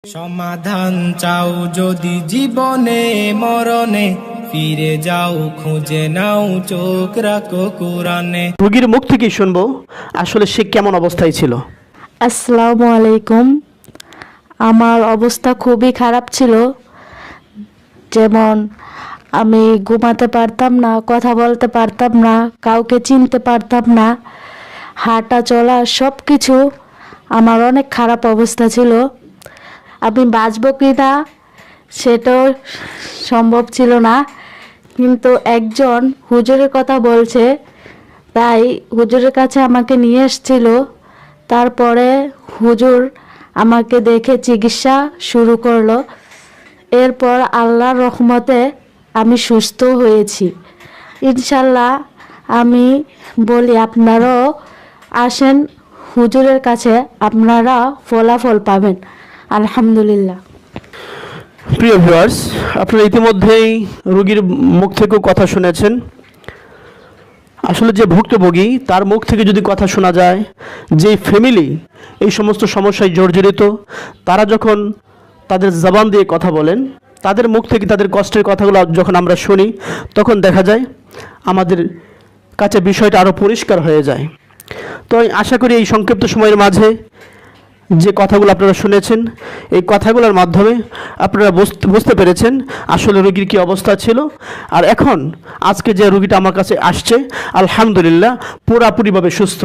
সমাধান চাও যদি জীবনে মরণে, ফিরে যাও খুঁজে নাও চোখ রাখো কোরআনে। রোগীর মুখ থেকে শুনবো আসলে সে কেমন অবস্থায় ছিল। আসসালামু আলাইকুম। আমার অবস্থা খুবই খারাপ ছিল। যেমন আমি ঘুমাতে পারতাম না, কথা বলতে পারতাম না, কাউকে চিনতে পারতাম না, হাঁটা চলা সব কিছু আমার অনেক খারাপ অবস্থা ছিল। আমি বাঁচবো কি না সেটাও সম্ভব ছিল না, কিন্তু একজন হুজুরের কথা বলছে, তাই হুজুরের কাছে আমাকে নিয়ে এসেছিল। তারপরে হুজুর আমাকে দেখে চিকিৎসা শুরু করলো। এরপর আল্লাহর রহমতে আমি সুস্থ হয়েছি ইনশাল্লাহ। আমি বলি আপনারাও আসেন হুজুরের কাছে, আপনারা ফলাফল পাবেন আলহামদুলিল্লাহ। প্রিয় ভিউয়ার্স, আপনারা ইতিমধ্যেই রোগীর মুখ থেকেও কথা শুনেছেন। আসলে যে ভুক্তভোগী তার মুখ থেকে যদি কথা শোনা যায়, যে ফ্যামিলি এই সমস্ত সমস্যায় জর্জরিত, তারা যখন তাদের জবান দিয়ে কথা বলেন, তাদের মুখ থেকে তাদের কষ্টের কথাগুলো যখন আমরা শুনি, তখন দেখা যায় আমাদের কাছে বিষয়টা আরও পরিষ্কার হয়ে যায়। তো আমি আশা করি এই সংক্ষিপ্ত সময়ের মাঝে যে কথাগুলো আপনারা শুনেছেন, এই কথাগুলোর মাধ্যমে আপনারা বুঝতে পেরেছেন আসলে রোগীর কী অবস্থা ছিল। আর এখন আজকে যে রোগীটা আমার কাছে আসছে, আলহামদুলিল্লাহ পুরাপুরিভাবে সুস্থ।